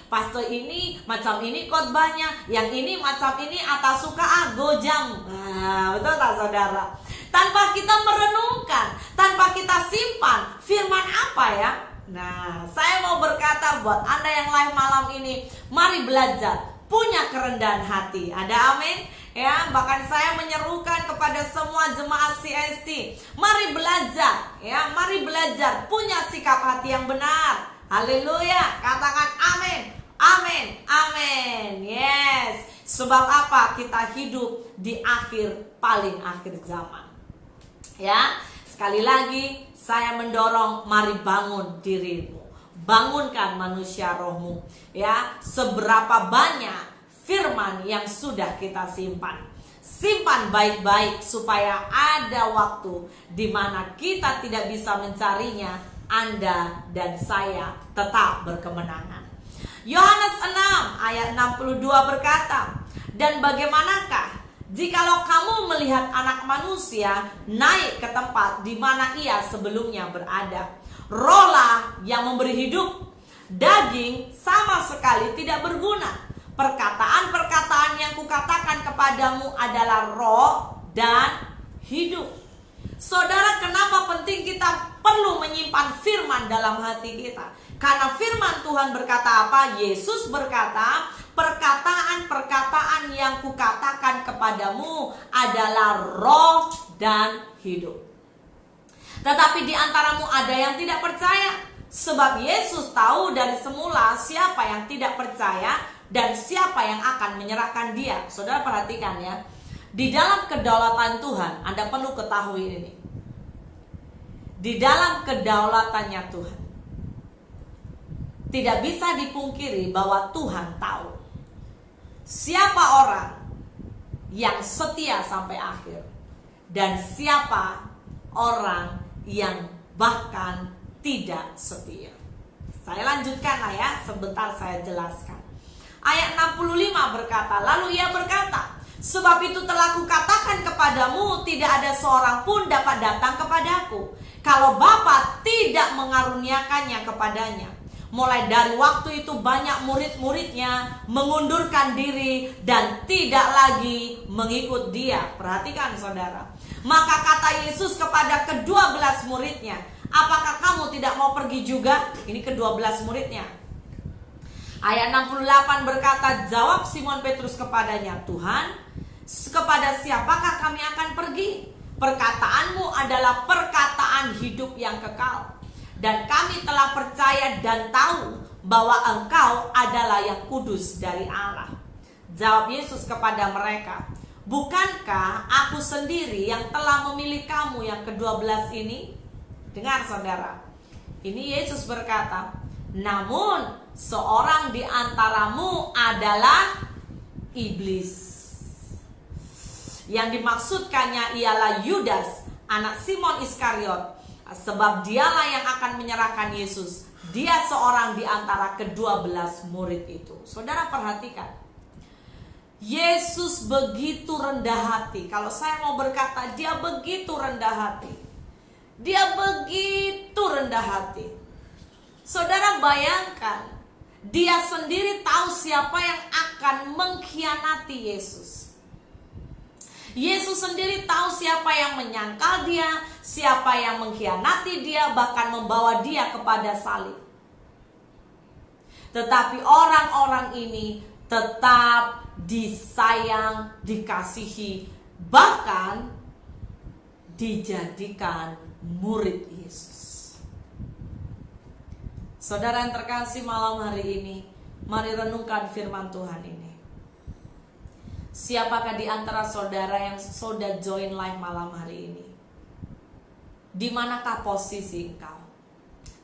Speaker 1: macam ini khotbahnya, yang ini macam ini, atas suka gojam. Nah, betul tak saudara? Tanpa kita merenungkan, tanpa kita simpan firman apa ya? Nah, saya mau berkata buat Anda yang live malam ini, mari belajar punya kerendahan hati. Ada amin? Ya, bahkan saya menyerukan kepada semua jemaat CST, mari belajar, ya, mari belajar punya sikap hati yang benar. Haleluya, katakan amin, amin, amin. Yes, sebab apa? Kita hidup di paling akhir zaman. Ya, sekali lagi saya mendorong, mari bangun dirimu, bangunkan manusia rohmu. Ya, seberapa banyak firman yang sudah kita simpan. Simpan baik-baik supaya ada waktu di mana kita tidak bisa mencarinya, Anda dan saya tetap berkemenangan. Yohanes 6 ayat 62 berkata, dan bagaimanakah jikalau kamu melihat anak manusia naik ke tempat di mana ia sebelumnya berada? Rohlah yang memberi hidup, daging sama sekali tidak berguna. Perkataan-perkataan yang kukatakan kepadamu adalah roh dan hidup. Saudara, kenapa penting kita perlu menyimpan firman dalam hati kita? Karena firman Tuhan berkata apa? Yesus berkata, perkataan-perkataan yang kukatakan kepadamu adalah roh dan hidup. Tetapi di antaramu ada yang tidak percaya. Sebab Yesus tahu dari semula siapa yang tidak percaya dan siapa yang akan menyerahkan dia. Saudara perhatikan ya, di dalam kedaulatan Tuhan, Anda perlu ketahui ini. Di dalam kedaulatannya Tuhan, tidak bisa dipungkiri bahwa Tuhan tahu siapa orang yang setia sampai akhir dan siapa orang yang bahkan tidak setia. Saya lanjutkan ya, sebentar saya jelaskan. Ayat 65 berkata, lalu ia berkata, Sebab itu telah kukatakan kepadamu, tidak ada seorang pun dapat datang kepadaku kalau Bapa tidak mengaruniakannya kepadanya. Mulai dari waktu itu banyak murid-muridnya mengundurkan diri dan tidak lagi mengikut dia. Perhatikan saudara. Maka kata Yesus kepada ke-12 muridnya, apakah kamu tidak mau pergi juga? Ini ke-12 muridnya. Ayat 68 berkata, jawab Simon Petrus kepadanya, Tuhan, kepada siapakah kami akan pergi? Perkataanmu adalah perkataan hidup yang kekal. Dan kami telah percaya dan tahu bahwa engkau adalah yang kudus dari Allah. Jawab Yesus kepada mereka, bukankah aku sendiri yang telah memilih kamu yang ke-12 ini? Dengar saudara, ini Yesus berkata, namun seorang di antaramu adalah iblis. Yang dimaksudkannya ialah Yudas, anak Simon Iskariot. Sebab dialah yang akan menyerahkan Yesus. Dia seorang di antara ke-12 murid itu. Saudara perhatikan, Yesus begitu rendah hati. Kalau saya mau berkata, dia begitu rendah hati. Dia begitu rendah hati. Saudara bayangkan, dia sendiri tahu siapa yang akan mengkhianati Yesus. Yesus sendiri tahu siapa yang menyangkal dia, siapa yang mengkhianati dia, bahkan membawa dia kepada salib. Tetapi orang-orang ini tetap disayang, dikasihi, bahkan dijadikan murid Yesus. Saudara yang terkasih, malam hari ini, mari renungkan firman Tuhan ini. Siapakah di antara saudara yang sudah join live malam hari ini? Di manakah posisi engkau?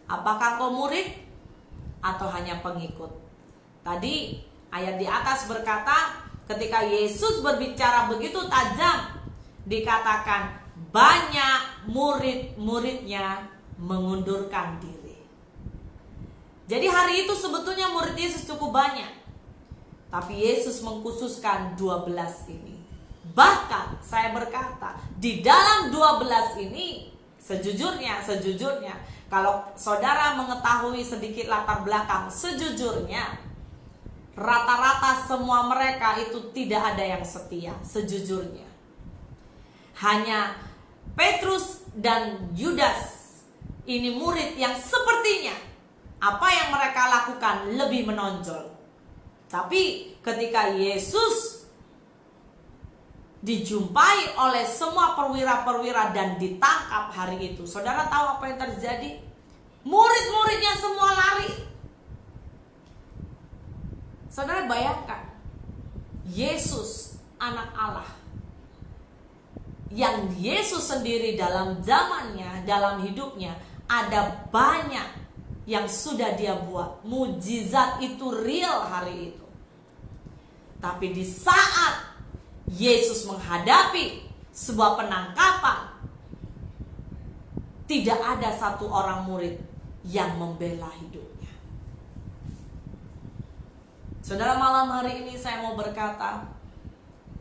Speaker 1: Apakah kau murid atau hanya pengikut? Tadi ayat di atas berkata, ketika Yesus berbicara begitu tajam, dikatakan banyak murid-muridnya mengundurkan diri. Jadi hari itu sebetulnya murid Yesus cukup banyak. Tapi Yesus mengkhususkan 12 ini. Bahkan saya berkata, di dalam 12 ini, sejujurnya, kalau saudara mengetahui sedikit latar belakang, sejujurnya, rata-rata semua mereka itu tidak ada yang setia, sejujurnya. Hanya Petrus dan Yudas, ini murid yang sepertinya apa yang mereka lakukan lebih menonjol. Tapi ketika Yesus dijumpai oleh semua perwira-perwira dan ditangkap hari itu, saudara tahu apa yang terjadi? Murid-muridnya semua lari. Saudara bayangkan, Yesus anak Allah, yang Yesus sendiri dalam zamannya, dalam hidupnya, ada banyak yang sudah dia buat. Mujizat itu real hari itu. Tapi di saat Yesus menghadapi sebuah penangkapan, tidak ada satu orang murid yang membela hidupnya. Saudara, malam hari ini saya mau berkata,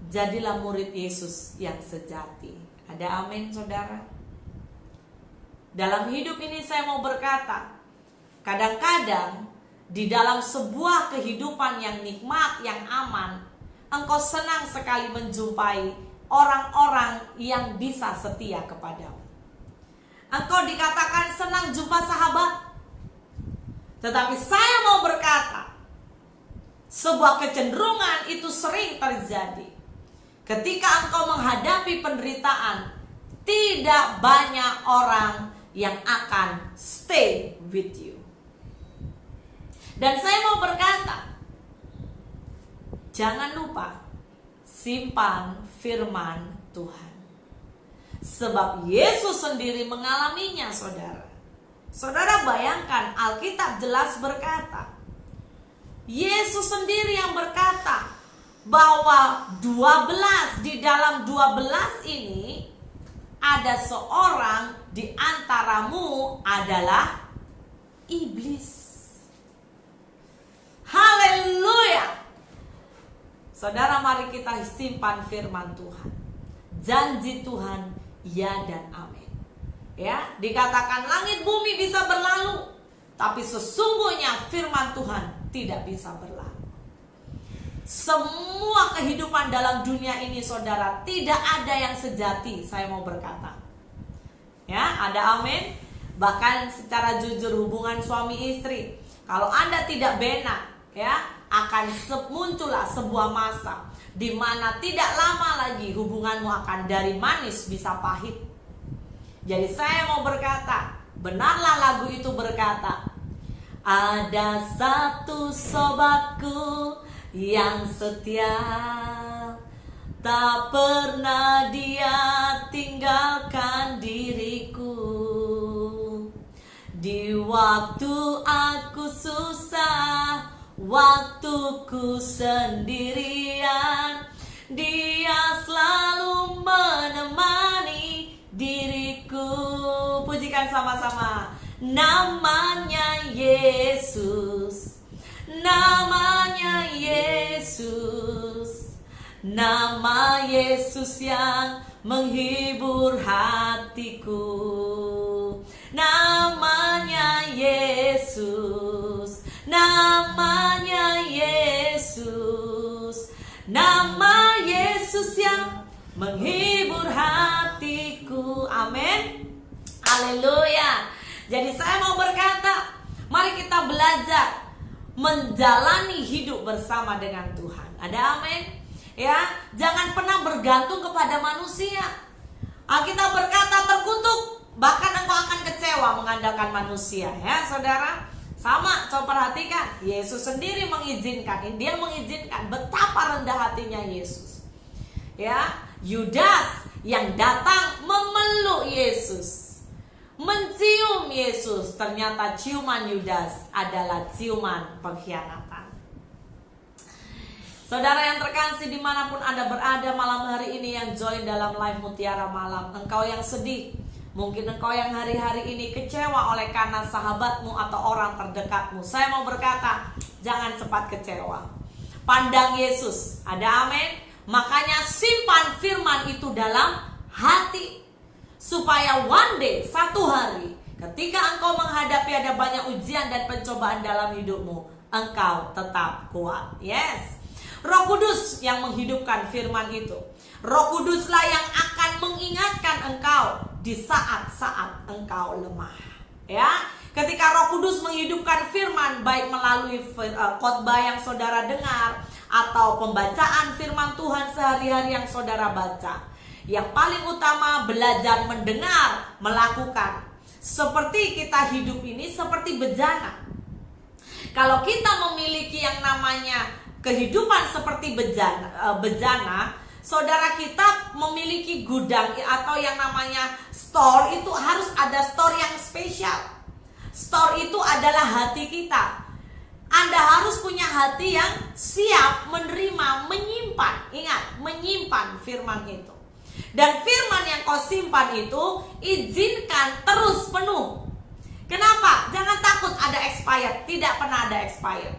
Speaker 1: jadilah murid Yesus yang sejati. Ada amin saudara? Dalam hidup ini saya mau berkata, kadang-kadang di dalam sebuah kehidupan yang nikmat, yang aman, engkau senang sekali menjumpai orang-orang yang bisa setia kepadamu. Engkau dikatakan senang jumpa sahabat. Tetapi saya mau berkata, sebuah kecenderungan itu sering terjadi. Ketika engkau menghadapi penderitaan, tidak banyak orang yang akan stay with you. Dan saya mau berkata, jangan lupa simpan firman Tuhan. Sebab Yesus sendiri mengalaminya, saudara. Saudara bayangkan, Alkitab jelas berkata, Yesus sendiri yang berkata bahwa 12, di dalam 12 ini ada seorang di antaramu adalah iblis. Haleluya. Saudara, mari kita simpan firman Tuhan. Janji Tuhan ya dan amin. Ya, dikatakan langit bumi bisa berlalu, tapi sesungguhnya firman Tuhan tidak bisa berlalu. Semua kehidupan dalam dunia ini, saudara, tidak ada yang sejati, saya mau berkata. Ya, ada amin. Bahkan secara jujur hubungan suami istri, kalau Anda tidak benar, ya, akan muncullah sebuah masa di mana tidak lama lagi hubunganmu akan dari manis bisa pahit. Jadi saya mau berkata, benarlah lagu itu berkata, ada satu sobatku yang setia, tak pernah dia tinggalkan diriku. Di waktu aku susah, waktuku sendirian, dia selalu menemani diriku. Pujikan sama-sama. Namanya Yesus, namanya Yesus, nama Yesus yang menghibur hatiku. Namanya Yesus, namanya Yesus, nama Yesus yang menghibur hatiku. Amin. Haleluya. Jadi saya mau berkata, mari kita belajar menjalani hidup bersama dengan Tuhan. Ada amin? Ya, jangan pernah bergantung kepada manusia. Alkitab berkata terkutuk, bahkan engkau akan kecewa mengandalkan manusia. Ya, saudara. Sama, coba perhatikan, Yesus sendiri mengizinkan. Dia mengizinkan. Betapa rendah hatinya Yesus. Ya, Yudas yang datang memeluk Yesus, mencium Yesus, ternyata ciuman Yudas adalah ciuman pengkhianatan. Saudara yang terkasih, dimanapun Anda berada malam hari ini yang join dalam live Mutiara Malam, engkau yang sedih, mungkin engkau yang hari-hari ini kecewa oleh karena sahabatmu atau orang terdekatmu, saya mau berkata, jangan cepat kecewa. Pandang Yesus, ada amin? Makanya simpan firman itu dalam hati, supaya one day, satu hari, ketika engkau menghadapi ada banyak ujian dan pencobaan dalam hidupmu, engkau tetap kuat. Yes. Roh Kudus yang menghidupkan firman itu. Roh Kuduslah yang akan mengingatkan engkau di saat-saat engkau lemah. Ya, ketika Roh Kudus menghidupkan firman, baik melalui khotbah yang saudara dengar atau pembacaan firman Tuhan sehari-hari yang saudara baca, yang paling utama belajar mendengar, melakukan. Seperti kita hidup ini seperti bejana. Kalau kita memiliki yang namanya kehidupan seperti bejana, saudara, kita memiliki gudang atau yang namanya store, itu harus ada store yang spesial. Store itu adalah hati kita. Anda harus punya hati yang siap menerima, menyimpan. Ingat, menyimpan firman itu. Dan firman yang kau simpan itu izinkan terus penuh. Kenapa? Jangan takut ada expired. Tidak pernah ada expired.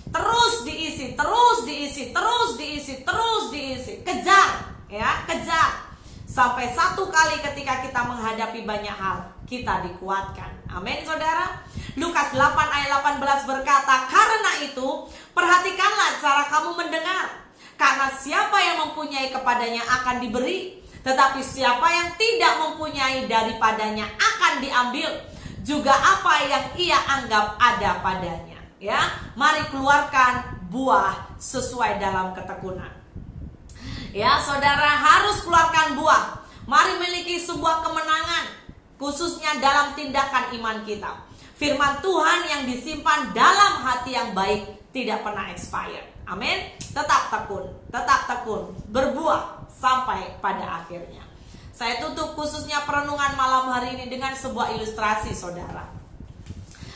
Speaker 1: Terus diisi, terus diisi, terus diisi, terus diisi. Kejar, ya, kejar. Sampai satu kali ketika kita menghadapi banyak hal, kita dikuatkan. Amin, saudara. Lukas 8 ayat 18 berkata, karena itu perhatikanlah cara kamu mendengar. Karena siapa yang mempunyai kepadanya akan diberi, tetapi siapa yang tidak mempunyai daripadanya akan diambil juga apa yang ia anggap ada padanya. Ya, mari keluarkan buah sesuai dalam ketekunan. Ya, saudara harus keluarkan buah. Mari miliki sebuah kemenangan, khususnya dalam tindakan iman kita. Firman Tuhan yang disimpan dalam hati yang baik tidak pernah expired. Amin. Tetap tekun, berbuah sampai pada akhirnya. Saya tutup khususnya perenungan malam hari ini dengan sebuah ilustrasi, saudara.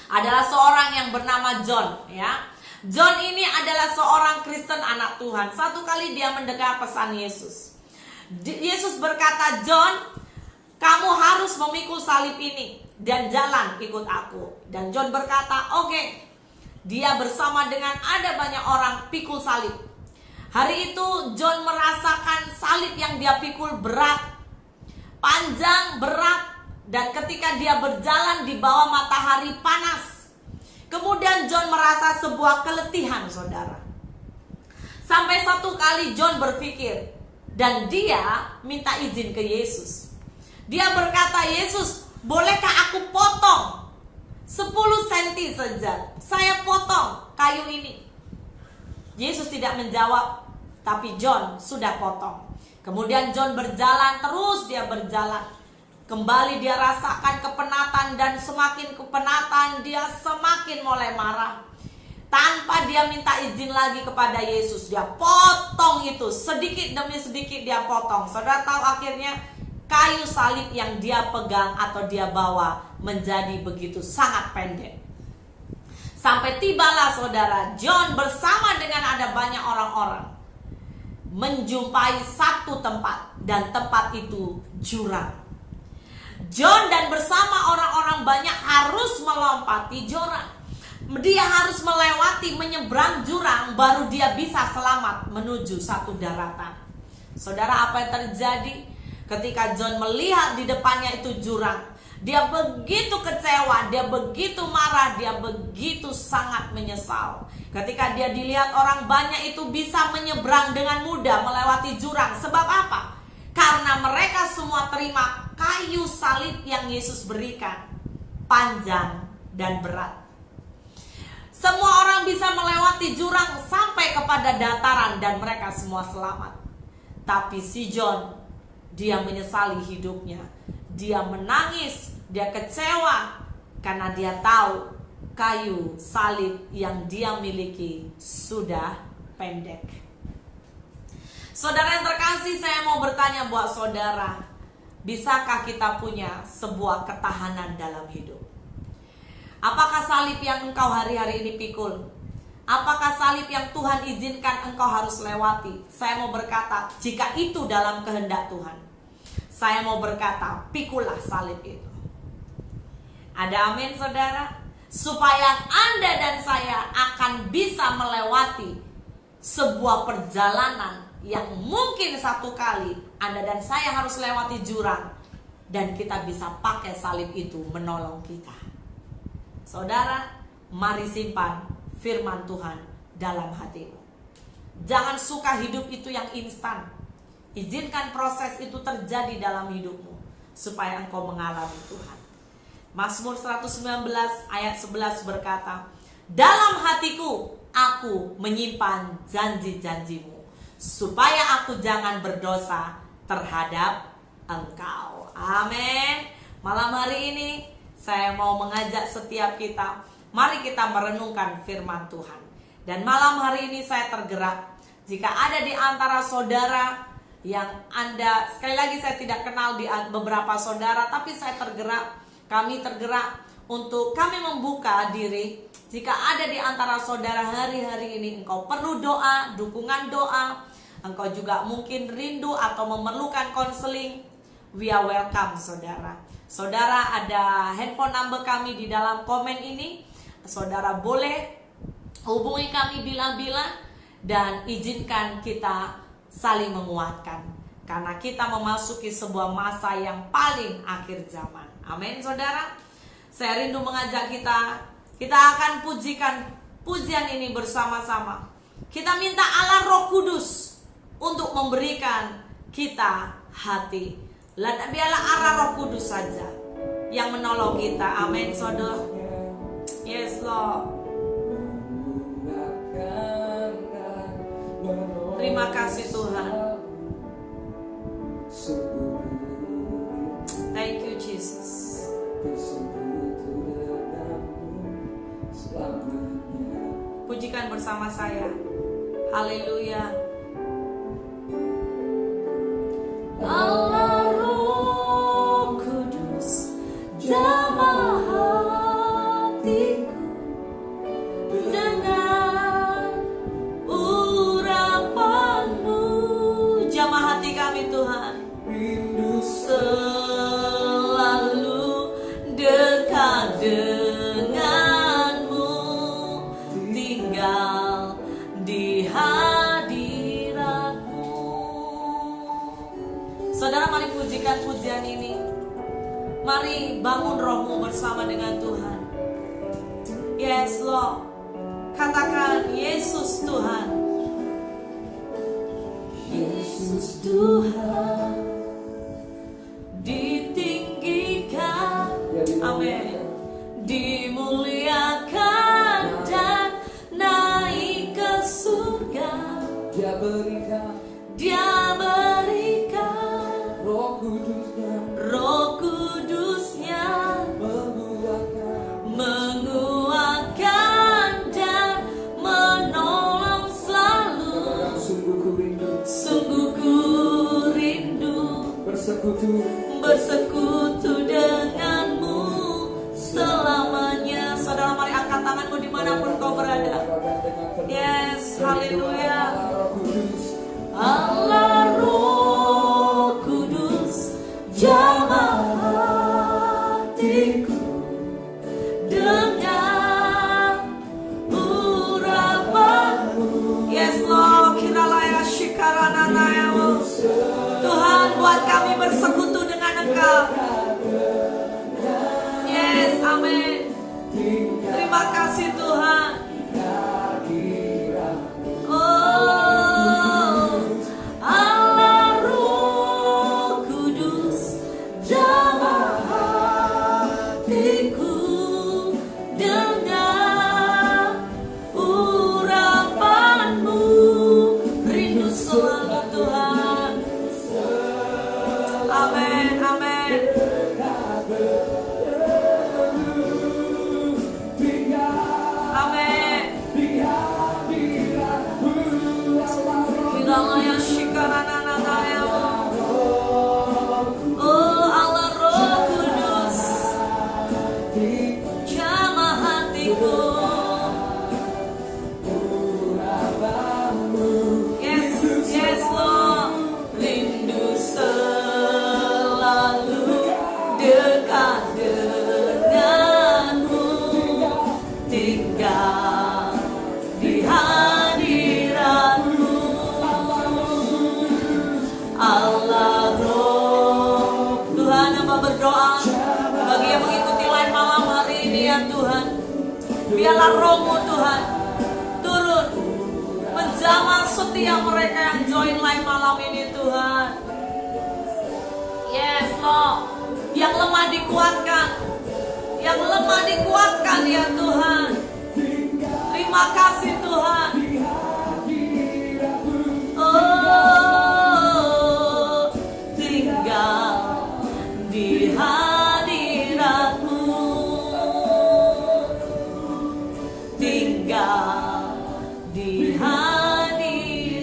Speaker 1: Adalah seorang yang bernama John, ya. John ini adalah seorang Kristen anak Tuhan. Satu kali dia mendengar pesan Yesus. Yesus berkata, John, kamu harus memikul salib ini dan jalan ikut aku. Dan John berkata, oke. Dia bersama dengan ada banyak orang pikul salib. Hari itu John merasakan salib yang dia pikul berat, panjang, berat, dan ketika dia berjalan di bawah matahari panas, kemudian John merasa sebuah keletihan, saudara. Sampai satu kali John berpikir, dan dia minta izin ke Yesus. Dia berkata, "Yesus, bolehkah aku potong 10 cm saja? Saya potong kayu ini." Yesus tidak menjawab, tapi John sudah potong. Kemudian John berjalan terus, dia berjalan. Kembali dia rasakan kepenatan, dan semakin kepenatan dia semakin mulai marah. Tanpa dia minta izin lagi kepada Yesus, dia potong itu sedikit demi sedikit, dia potong. Saudara tahu akhirnya kayu salib yang dia pegang atau dia bawa menjadi begitu sangat pendek. Sampai tibalah saudara John bersama dengan ada banyak orang-orang menjumpai satu tempat, dan tempat itu jurang. John dan bersama orang-orang banyak harus melompati jurang. Dia harus melewati, menyeberang jurang, baru dia bisa selamat menuju satu daratan. Saudara, apa yang terjadi ketika John melihat di depannya itu jurang? Dia begitu kecewa, dia begitu marah, dia begitu sangat menyesal. Ketika dia dilihat orang banyak itu bisa menyeberang dengan mudah melewati jurang. Sebab apa? Karena mereka semua terima kayu salib yang Yesus berikan, panjang dan berat. Semua orang bisa melewati jurang sampai kepada dataran dan mereka semua selamat. Tapi si John, dia menyesali hidupnya. Dia menangis, dia kecewa karena dia tahu kayu salib yang dia miliki sudah pendek. Saudara yang terkasih, saya mau bertanya buat saudara, bisakah kita punya sebuah ketahanan dalam hidup? Apakah salib yang engkau hari-hari ini pikul? Apakah salib yang Tuhan izinkan engkau harus lewati? Saya mau berkata, jika itu dalam kehendak Tuhan, saya mau berkata, pikulah salib itu. Ada amin, saudara? Supaya Anda dan saya akan bisa melewati sebuah perjalanan yang mungkin satu kali Anda dan saya harus lewati jurang, dan kita bisa pakai salib itu menolong kita. Saudara, mari simpan firman Tuhan dalam hatimu. Jangan suka hidup itu yang instan. Izinkan proses itu terjadi dalam hidupmu supaya engkau mengalami Tuhan. Mazmur 119 ayat 11 berkata, "Dalam hatiku aku menyimpan janji-janjimu, supaya aku jangan berdosa terhadap engkau." Amin. Malam hari ini saya mau mengajak setiap kita, mari kita merenungkan firman Tuhan. Dan malam hari ini saya tergerak, jika ada di antara saudara yang Anda, sekali lagi saya tidak kenal di beberapa saudara, tapi saya tergerak, kami tergerak untuk kami membuka diri. Jika ada di antara saudara hari-hari ini engkau perlu doa, dukungan doa, engkau juga mungkin rindu atau memerlukan konseling, we are welcome saudara. Saudara, ada handphone number kami di dalam komen ini. Saudara boleh hubungi kami bila-bila, dan izinkan kita saling menguatkan, karena kita memasuki sebuah masa yang paling akhir zaman. Amin saudara. Saya rindu mengajak kita akan pujikan pujian ini bersama-sama. Kita minta Allah Roh Kudus untuk memberikan kita hati. Biarlah arah Roh Kudus saja yang menolong kita. Amin saudara. Yes Lord. Terima kasih Tuhan. Thank you Jesus. Pujikan bersama saya. Haleluya. Allah Roh Kudus, jamah hatiku dengan urapanmu. Jamah hati kami Tuhan, rindu selalu dekat denganmu, tinggal di hadirat mari bangun rohmu bersama dengan Tuhan. Yes Lord. Katakan Yesus Tuhan. Yesus Tuhan ditinggikan, amin, dimuliakan dan naik ke surga. Dia berikan Roh Kudusnya menguatkan dan menolong selalu. Sungguh ku rindu bersekutu denganmu selamanya. Saudara, mari angkat tanganmu dimanapun kau berada. Yes, haleluya. Allah Roh Kudus jamah hatiku dengan urapanmu. Yes Lord, kiralaya shikarananayamu. Tuhan, buat kami bersekutu dengan Engkau. Yes, amin. Terima kasih Tuhan. Oh, Allah Roh Kudus jamah hatiku dengan urapanmu. Rindu selalu Tuhan. Amin, amin. Amin. Kiralaya shikarananaya. Oh Allah Roh Kudus jamah hatiku. Yes, yes Lord. Rindu selalu dekat denganmu, tinggal di hadiratmu. Allah Roh. Tuhan, hamba berdoa bagi yang mengikuti live malam hari ini ya Tuhan. Biarlah Roh-Mu Tuhan turun menjamah setiap mereka yang join live malam ini Tuhan. Yes Lord. Yang lemah dikuatkan, yang lemah dikuatkan ya Tuhan. Terima kasih Tuhan. Oh, tinggal di hadiratmu, tinggal di hadiratmu.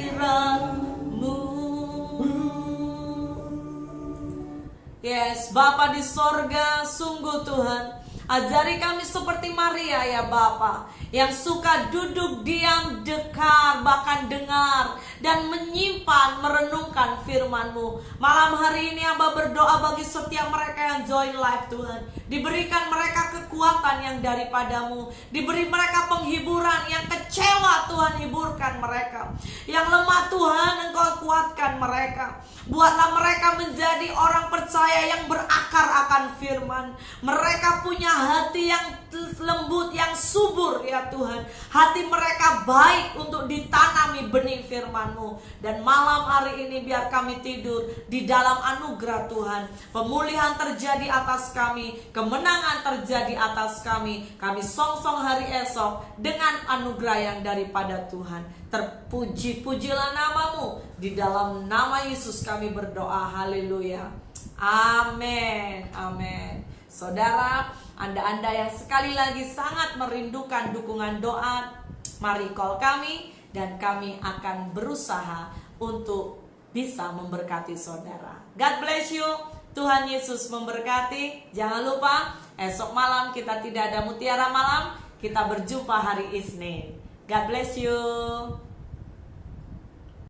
Speaker 1: Yes, Bapa di sorga, sungguh Tuhan, ajari kami seperti Maria ya Bapa, yang suka duduk diam, dekar, bahkan dengar dan menyimpan, merenungkan firman-Mu. Malam hari ini hamba berdoa bagi setiap mereka yang join live Tuhan. Diberikan mereka kekuatan yang daripadamu, diberi mereka penghiburan. Yang kecewa Tuhan, hiburkan mereka. Yang lemah Tuhan, Engkau kuatkan mereka. Buatlah mereka menjadi orang percaya yang berakar akan firman. Mereka punya hati yang lembut, yang subur ya Tuhan. Hati mereka baik untuk ditanami benih firman-Mu. Dan malam hari ini biar kami tidur di dalam anugerah Tuhan. Pemulihan terjadi atas kami, kemenangan terjadi atas kami. Kami songsong hari esok dengan anugerah yang daripada Tuhan. Terpuji-pujilah nama-Mu. Di dalam nama Yesus kami berdoa. Haleluya. Amin. Amin. Saudara, Anda yang sekali lagi sangat merindukan dukungan doa, mari call kami dan kami akan berusaha untuk bisa memberkati saudara. God bless you. Tuhan Yesus memberkati. Jangan lupa esok malam kita tidak ada mutiara malam. Kita berjumpa hari Isnin. God bless you.